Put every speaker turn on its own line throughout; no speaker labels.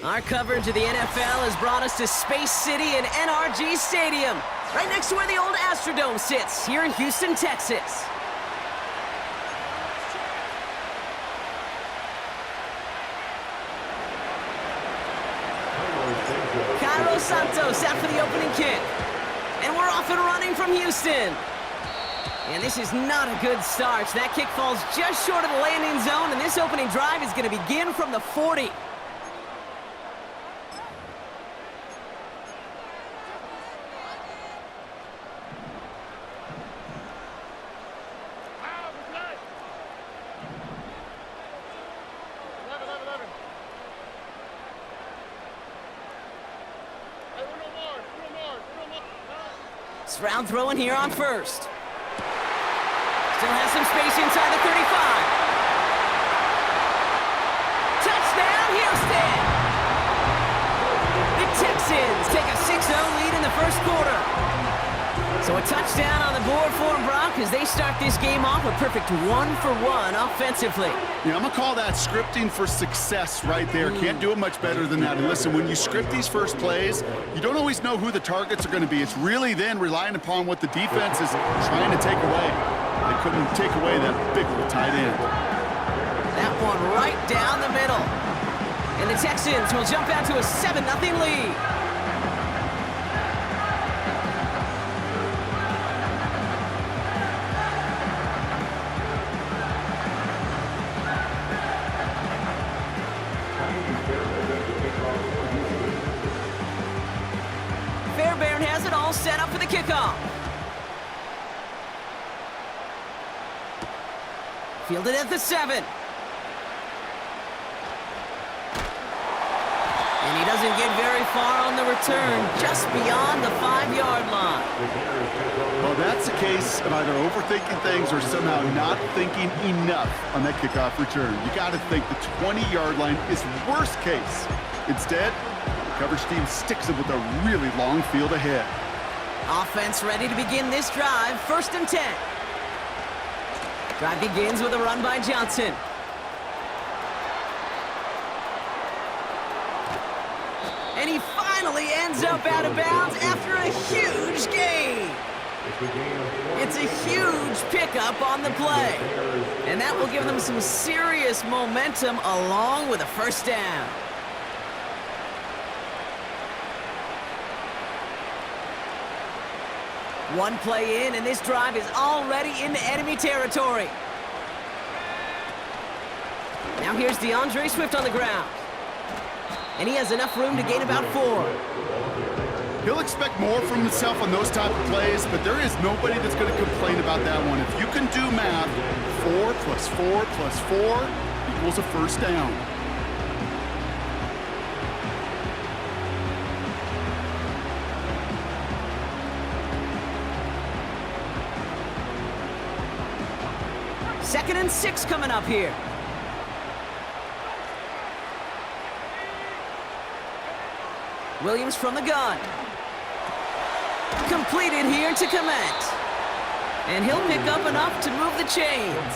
Our coverage of the NFL has brought us to Space City and NRG Stadium, right next to where the old Astrodome sits, here in Houston, Texas. Santos out for the opening kick. And we're off and running from Houston. And this is not a good start. That kick falls just short of the landing zone, and this opening drive is going to begin from the 40. Round throwing here on first. Still has some space inside the 35. Touchdown, Houston! The Texans take a 6-0 lead in the first quarter. So a touchdown on the board for them, Brock, as they start this game off a perfect 1-for-1 offensively.
Yeah, I'm going to call that scripting for success right there. Can't do it much better than that. And listen, when you script these first plays, you don't always know who the targets are going to be. It's really then relying upon what the defense is trying to take away. They couldn't take away that big old tight end.
That one right down the middle. And the Texans will jump out to a 7-0 lead. Set up for the kickoff. Fielded at the 7. And he doesn't get very far on the return, just beyond the 5-yard line.
Well, that's a case of either overthinking things or somehow not thinking enough on that kickoff return. You got to think the 20-yard line is worst case. Instead, the coverage team sticks it with a really long field ahead.
Offense ready to begin this drive, 1st and 10. Drive begins with a run by Johnson. And he finally ends up out of bounds after a huge gain. It's a huge pickup on the play. And that will give them some serious momentum along with a 1st down. One play in, and this drive is already into enemy territory. Now here's DeAndre Swift on the ground. And he has enough room to gain about 4.
He'll expect more from himself on those type of plays, but there is nobody that's going to complain about that one. If you can do math, 4 plus 4 plus 4 equals a 1st down.
Second and 6 coming up here. Williams from the gun. Completed here to Komet. And he'll pick up enough to move the chains.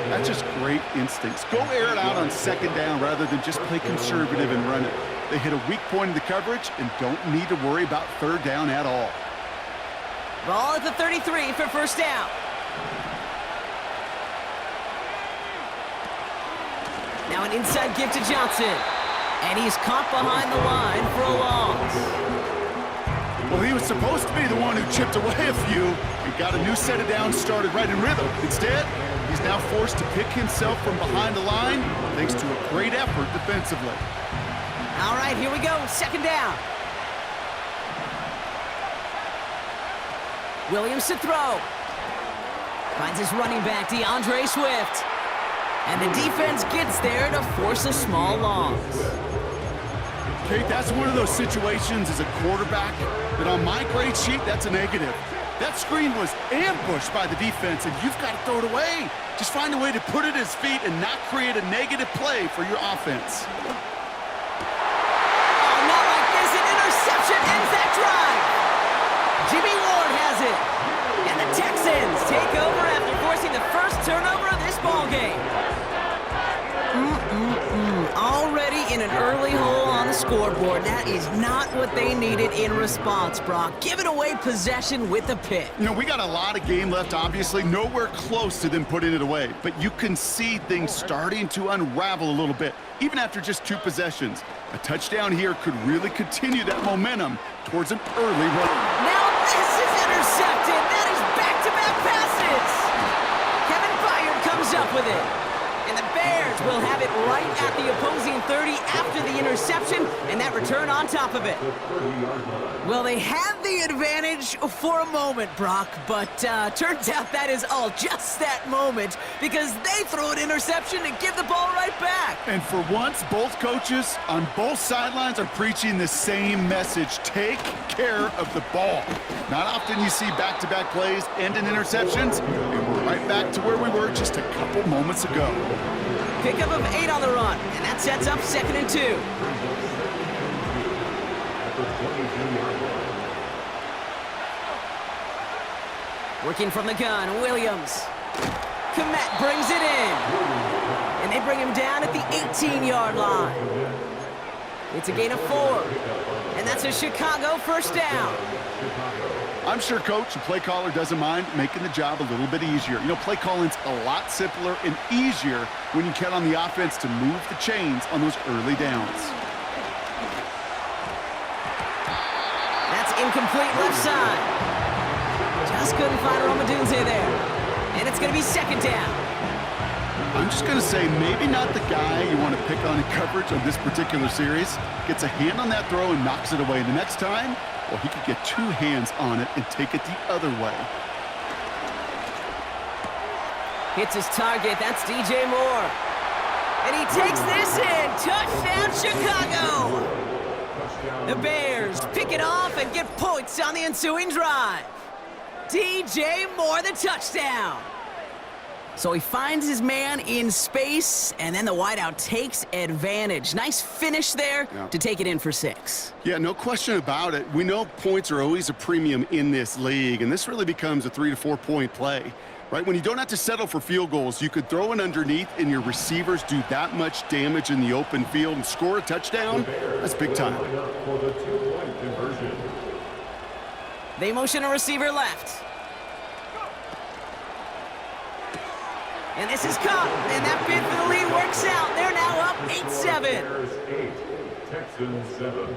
That's just great instincts. Go air it out on 2nd down rather than just play conservative and run it. They hit a weak point in the coverage and don't need to worry about 3rd down at all.
Ball at the 33 for 1st down. Now an inside give to Johnson. And he's caught behind the line for a loss.
Well, he was supposed to be the one who chipped away a few. He got a new set of downs started right in rhythm. Instead, he's now forced to pick himself from behind the line thanks to a great effort defensively.
All right, here we go. 2nd down. Williams to throw. Finds his running back, DeAndre Swift. And the defense gets there to force a small loss.
Kate, that's one of those situations as a quarterback that on my grade sheet, that's a negative. That screen was ambushed by the defense, and you've got to throw it away. Just find a way to put it at his feet and not create a negative play for your offense.
Oh, not like this. An interception ends that drive. Jimmy Ward has it. And the Texans take over after forcing the first turnover of this ballgame. Already in an early hole on the scoreboard. That is not what they needed in response, Brock. Giving away possession with a pick.
You know, we got a lot of game left, obviously. Nowhere close to them putting it away. But you can see things starting to unravel a little bit, even after just 2 possessions. A touchdown here could really continue that momentum towards an early run.
Now this is intercepted. That is back-to-back passes. Kevin Byard comes up with it. And the Bears will have it right at the opposing 30 after the interception and that return on top of it. Well, they had the advantage for a moment, Brock, but turns out that is all just that moment because they throw an interception and give the ball right back.
And for once, both coaches on both sidelines are preaching the same message. Take care of the ball. Not often you see back-to-back plays end in interceptions, and we're right back to where we were just a couple moments ago.
Pickup of 8 on the run, and that sets up 2nd and 2. Working from the gun, Williams. Komet brings it in. And they bring him down at the 18-yard line. It's a gain of 4. And that's a Chicago first down.
I'm sure coach and play caller doesn't mind making the job a little bit easier. You know, play calling's a lot simpler and easier when you count on the offense to move the chains on those early downs.
That's incomplete left side. Just couldn't find Romadunze there. And it's going to be 2nd down.
I'm just going to say maybe not the guy you want to pick on in coverage on this particular series. Gets a hand on that throw and knocks it away. The next time, well, he could get 2 hands on it and take it the other way.
Hits his target. That's DJ Moore. And he takes this in. Touchdown, Chicago. The Bears pick it off and get points on the ensuing drive. DJ Moore, the touchdown. So he finds his man in space, and then the wideout takes advantage. Nice finish there to take it in for 6.
Yeah, no question about it. We know points are always a premium in this league, and this really becomes a 3 to 4 point play, right? When you don't have to settle for field goals, you could throw it underneath, and your receivers do that much damage in the open field and score a touchdown. That's big time.
They motion a receiver left. And this is caught, and that bid for the lead works out. They're now up 8-7.
Texans 7.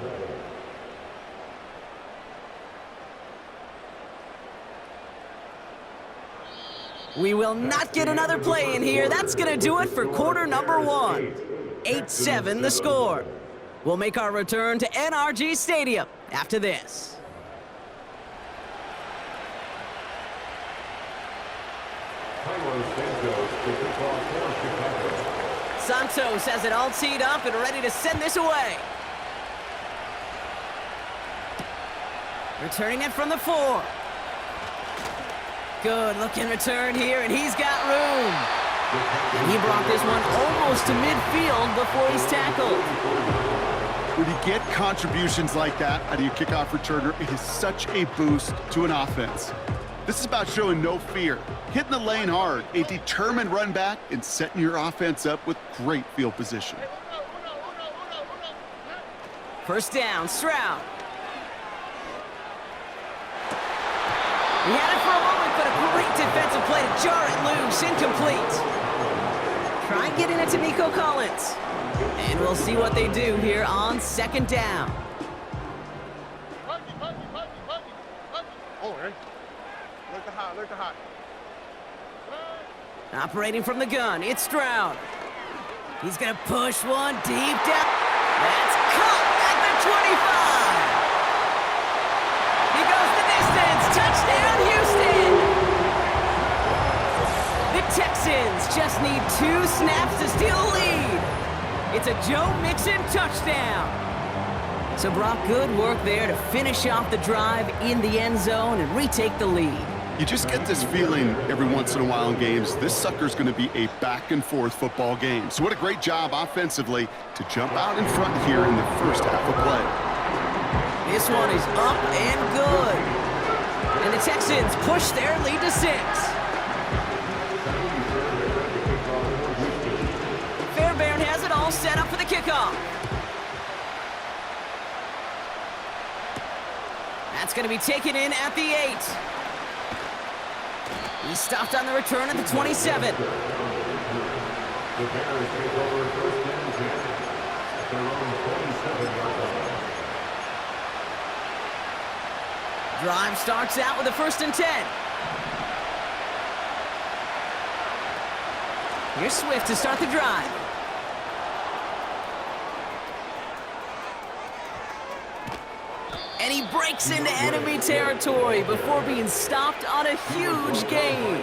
We will not get another play in here. That's going to do it for quarter number 1. 8-7 the score. We'll make our return to NRG Stadium after this. Santos has it all teed up and ready to send this away. Returning it from the 4. Good looking return here, and he's got room. And he brought this one almost to midfield before he's tackled.
When you get contributions like that out of your kickoff returner, it is such a boost to an offense. This is about showing no fear, hitting the lane hard, a determined run back, and setting your offense up with great field position.
First down, Stroud. He had it for a moment, but a great defensive play to jar it loose, incomplete. Try getting it to Nico Collins. And we'll see what they do here on 2nd down. Operating from the gun, it's Stroud. He's going to push one deep down. That's caught at the 25. He goes the distance. Touchdown, Houston. The Texans just need 2 snaps to steal a lead. It's a Joe Mixon touchdown. So Brock, good work there to finish off the drive in the end zone and retake the lead.
You just get this feeling every once in a while in games, this sucker's going to be a back-and-forth football game. So what a great job offensively to jump out in front here in the first half of play.
This one is up and good. And the Texans push their lead to 6. Fairbairn has it all set up for the kickoff. That's going to be taken in at the 8. He's stopped on the return at the 27.
The Bears take over first and 10 at their own 27-yard line.
Drive starts out with a 1st and 10. Here's Swift to start the drive. And he breaks into enemy territory before being stopped on a huge gain.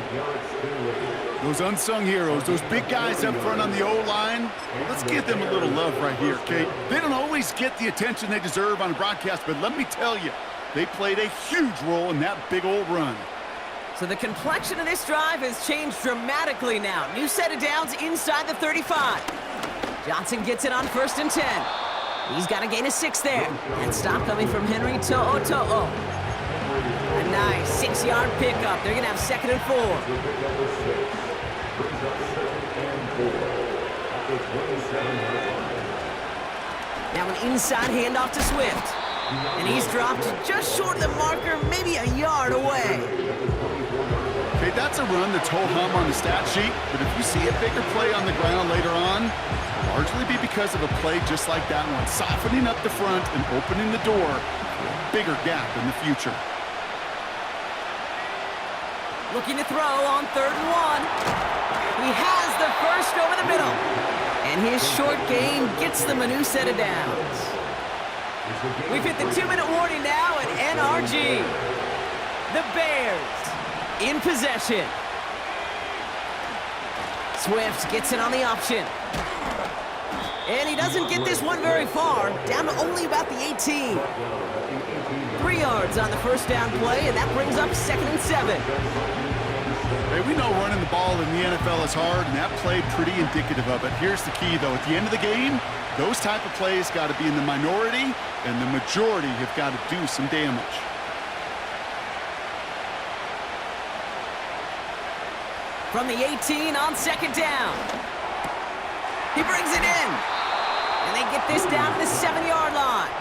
Those unsung heroes, those big guys up front on the O-line, let's give them a little love right here, Kate. They don't always get the attention they deserve on a broadcast, but let me tell you, they played a huge role in that big old run.
So the complexion of this drive has changed dramatically now. New set of downs inside the 35. Johnson gets it on 1st and 10. He's got to gain a 6 there. And stop coming from Henry To'o. A nice 6-yard pickup. They're going to have 2nd and 4. Now an inside handoff to Swift. And he's dropped just short of the marker, maybe a yard away.
Okay, that's a run that's ho-hum on the stat sheet, but if you see a bigger play on the ground later on, it'll largely be because of a play just like that one, softening up the front and opening the door for a bigger gap in the future.
Looking to throw on 3rd and 1. He has the first over the middle. And his short gain gets them a new set of downs. We've hit the 2-minute warning now at NRG. The Bears in possession. Swift gets it on the option. And he doesn't get this one very far, down to only about the 18. 3 yards on the first down play, and that brings up 2nd and 7.
Hey, we know running the ball in the NFL is hard, and that play pretty indicative of it. Here's the key, though. At the end of the game, those type of plays got to be in the minority, and the majority have got to do some damage.
From the 18 on 2nd down. He brings it in. And they get this down to the 7-yard line.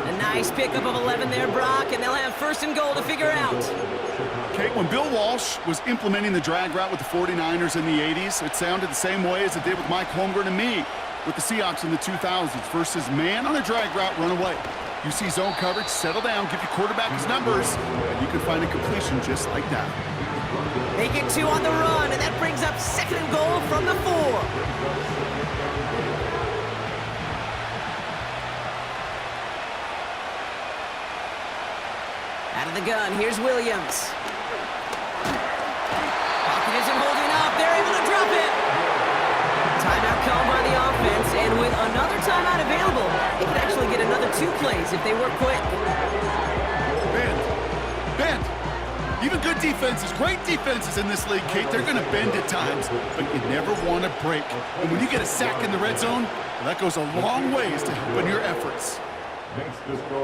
A nice pickup of 11 there, Brock, and they'll have 1st and goal to figure out.
Kate, when Bill Walsh was implementing the drag route with the 49ers in the 80s, it sounded the same way as it did with Mike Holmgren and me with the Seahawks in the 2000s versus man on a drag route, run away. You see zone coverage, settle down, give your quarterback his numbers, and you can find a completion just like that.
They get 2 on the run, and that brings up 2nd and goal from the 4. Out of the gun, here's Williams. Pocket isn't holding up. They're able to drop it. Timeout called by the offense, and with another timeout available, they could actually get another 2 plays if they work quick.
Bend. Even good defenses, great defenses in this league, Kate, they're going to bend at times, but you never want to break. And when you get a sack in the red zone, well, that goes a long ways to helping your efforts.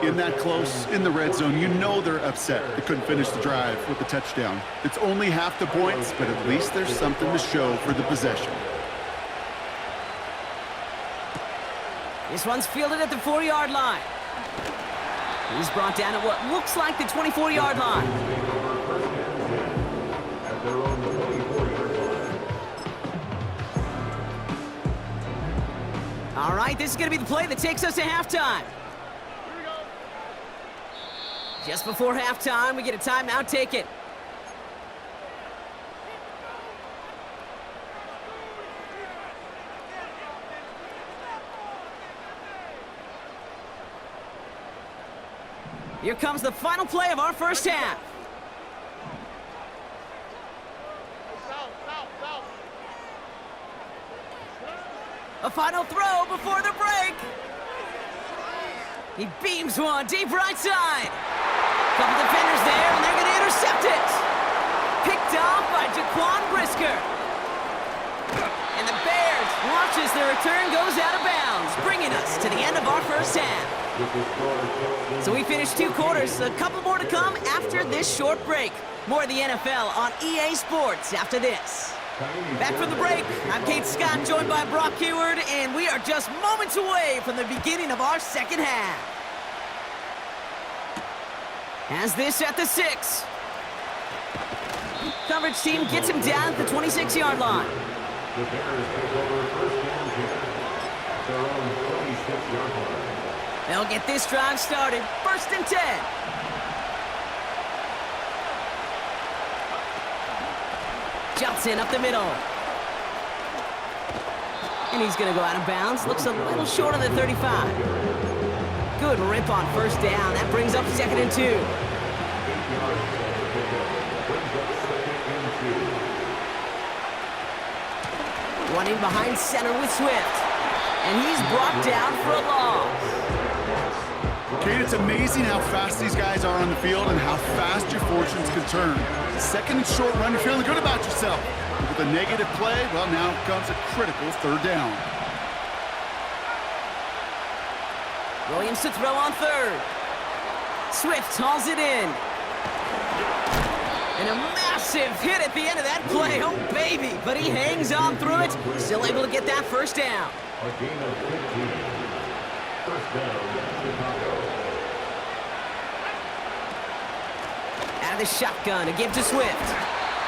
In that close, in the red zone, you know they're upset. They couldn't finish the drive with the touchdown. It's only half the points, but at least there's something to show for the possession.
This one's fielded at the 4-yard line. He's brought down at what looks like the 24-yard line. All right, this is going to be the play that takes us to halftime. Just before halftime, we get a timeout taken. Here comes the final play of our first half. A final throw before the break. He beams one deep right side. Couple defenders there, and they're going to intercept it. Picked off by Jaquan Brisker. And the Bears watch as the return goes out of bounds, bringing us to the end of our first half. So we finished 2 quarters, a couple more to come after this short break. More of the NFL on EA Sports after this. Back from the break, I'm Kate Scott, joined by Brock Heward, and we are just moments away from the beginning of our second half. Has this at the 6. Coverage team gets him down at the 26-yard line.
The Bears take over first down 10 at their own 26-yard line.
They'll get this drive started. 1st and 10. Johnson up the middle. And he's going to go out of bounds. Looks a little short of the 35. Good rip on 1st down. That brings up 2nd and 2.
8 yards for the pickup. Brings up 2nd and 2.
Running behind center with Swift. And he's brought down for a loss.
Kate, it's amazing how fast these guys are on the field and how fast your fortunes can turn. 2nd and short run, you're feeling good about yourself. But with a negative play, well, now comes a critical 3rd down.
Williams to throw on 3rd. Swift hauls it in. And a massive hit at the end of that play. Oh, baby. But he hangs on through it. Still able to get that 1st down.
A gain of 15. 1st down, Chicago.
Out of the shotgun to give to Swift.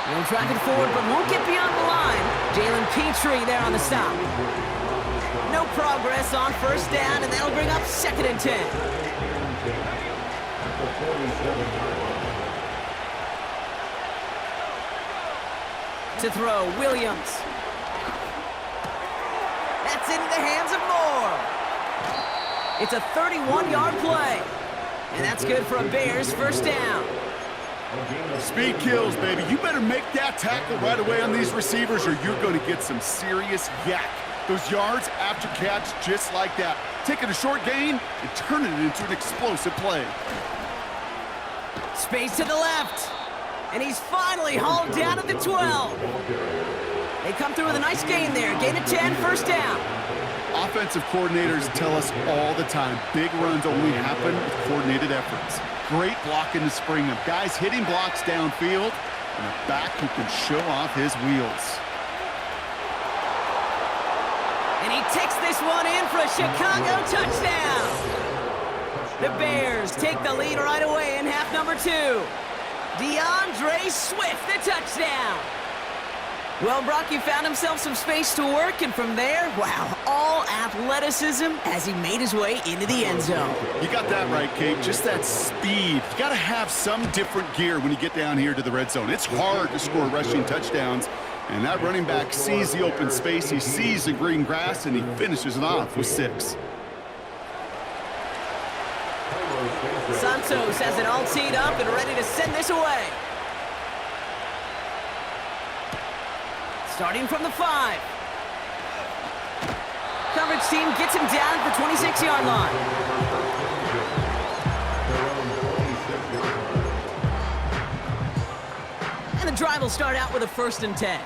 He'll drive it forward, but won't get beyond the line. Jalen Petrie there on the stop. No progress on 1st down, and that'll bring up 2nd and 10.
At the 47-yard line.
To throw, Williams. That's into the hands of Moore. It's a 31-yard play. And that's good for a Bears 1st down.
Speed kills, baby. You better make that tackle right away on these receivers or you're going to get some serious yak. Those yards after catch just like that. Taking a short gain and turning it into an explosive play.
Space to the left. And he's finally hauled down at the 12. They come through with a nice gain there. Gain of 10, 1st down.
Offensive coordinators tell us all the time, big runs only happen with coordinated efforts. Great block in the spring of guys hitting blocks downfield and a back who can show off his wheels.
And he takes this one in for a Chicago touchdown. The Bears take the lead right away in half number 2. DeAndre Swift, the touchdown. Well, Brock, he found himself some space to work, and from there, wow, all athleticism as he made his way into the end zone.
You got that right, Kate. Just that speed. You got to have some different gear when you get down here to the red zone. It's hard to score rushing touchdowns, and that running back sees the open space, he sees the green grass, and he finishes it off with 6.
Santos has it all teed up and ready to send this away. Starting from the 5. Coverage team gets him down at the 26-yard line. And the drive will start out with a 1st and 10.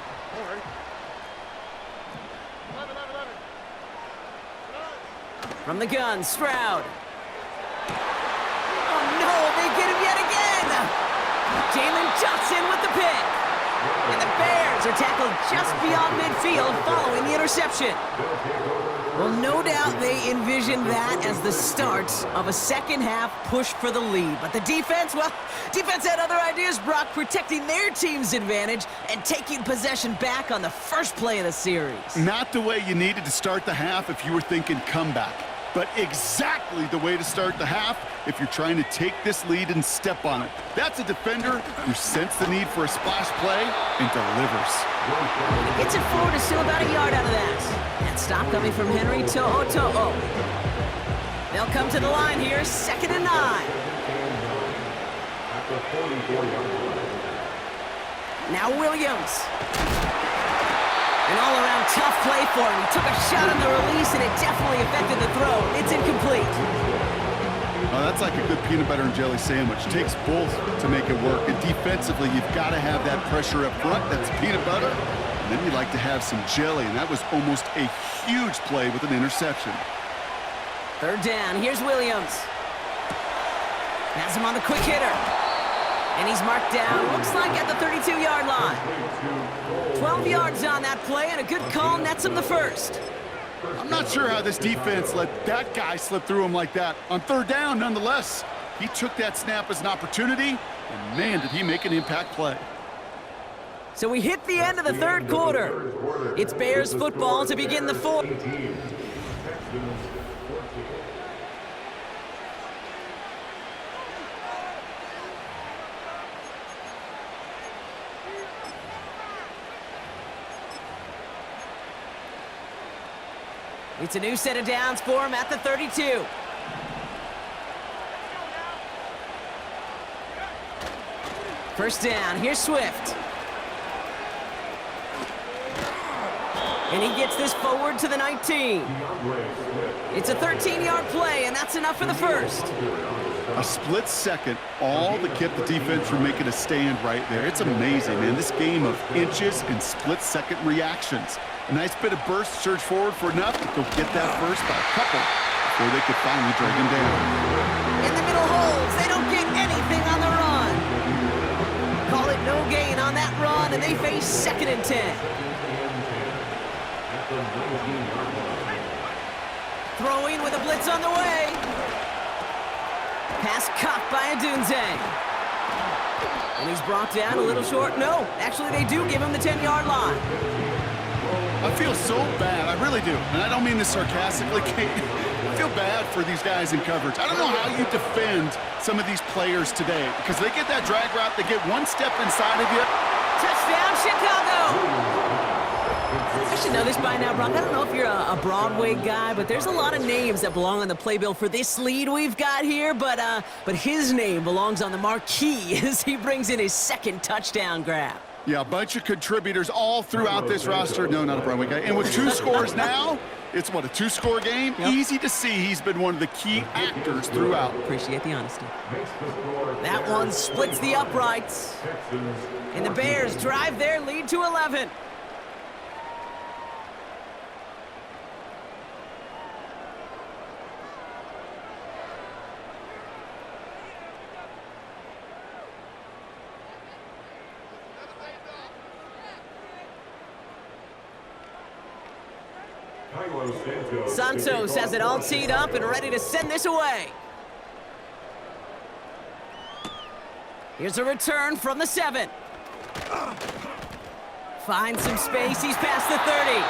From the gun, Stroud. Oh no, they get him yet again! Jalen Johnson with the pick. And the Bears are tackled just beyond midfield following the interception. Well, no doubt they envisioned that as the start of a 2nd half push for the lead. But the defense, well, defense had other ideas, Brock, protecting their team's advantage and taking possession back on the first play of the series.
Not the way you needed to start the half if you were thinking comeback, but exactly the way to start the half if you're trying to take this lead and step on it. That's a defender who sensed the need for a splash play and delivers.
He gets it forward to still about a yard out of that. And stop coming from Henry To'o. They'll come to the line here, 2nd and 9. Now Williams. An all-around tough play for him. He took a shot on the release, and it definitely affected the throw. It's incomplete.
Oh, that's like a good peanut butter and jelly sandwich. It takes both to make it work. And defensively, you've got to have that pressure up front. That's peanut butter. And then you like to have some jelly, and that was almost a huge play with an interception.
3rd down. Here's Williams. Has him on the quick hitter. And he's marked down, looks like at the 32-yard line. 12 yards on that play, and a good call nets him the 1st.
I'm not sure how this defense let that guy slip through him like that. On 3rd down, nonetheless, He took that snap as an opportunity, and man, did he make an impact play.
So we hit the end of the third quarter. It's Bears football to begin the fourth. It's a new set of downs for him at the 32. First down, here's Swift. And he gets this forward to the 19. It's a 13-yard play, and that's enough for the first.
A split second, all that kept the defense from making a stand right there. It's amazing, man. This game of inches and split-second reactions. A nice bit of burst, surge forward for enough to go get that first by a couple before they could finally drag him down.
In the middle holes, they don't get anything on the run. Call it no gain on that run, and they face 2nd and 10. Throwing with a blitz on the way. Pass caught by Adunze. And he's brought down a little short. No, actually they do give him the 10-yard line.
I feel so bad, I really do. And I don't mean this sarcastically, Kate. I feel bad for these guys in coverage. I don't know how you defend some of these players today because they get that drag route, they get one step inside of you.
Touchdown, Chicago! I should know this by now, Brock. I don't know if you're a Broadway guy, but there's a lot of names that belong on the playbill for this lead we've got here, but his name belongs on the marquee as he brings in his 2nd touchdown grab.
Yeah, a bunch of contributors all throughout this roster. No, not a Broadway guy. And with 2 scores now, it's what, a 2-score game? Yep. Easy to see he's been one of the key actors throughout.
Appreciate the honesty. That one splits the uprights. And the Bears drive their lead to 11. Santos has it all teed up and ready to send this away. Here's a return from the 7. Finds some space, he's past the 30.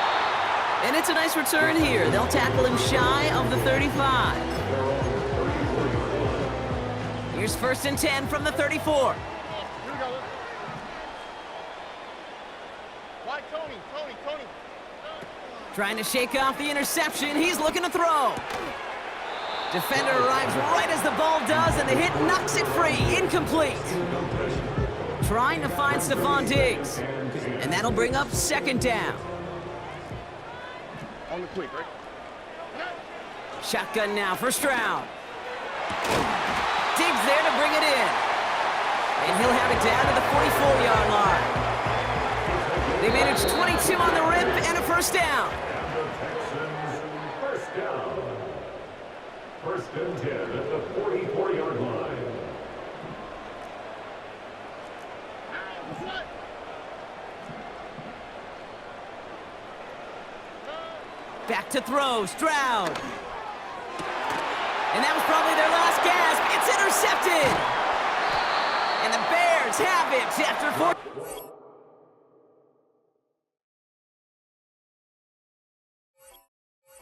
And it's a nice return here. They'll tackle him shy of the 35. Here's 1st and 10 from the 34. Trying to shake off the interception. He's looking to throw. Defender arrives right as the ball does, and the hit knocks it free. Incomplete. Trying to find Stephon Diggs. And that'll bring up 2nd down.
On the quick, right?
Shotgun now for Stroud. Diggs there to bring it in. And he'll have it down to the 44-yard line. They managed 22 on the rip and a 1st down.
First down. 1st and 10 at the 44-yard line.
Back to throw, Stroud. And that was probably their last gasp. It's intercepted. And the Bears have it after 4.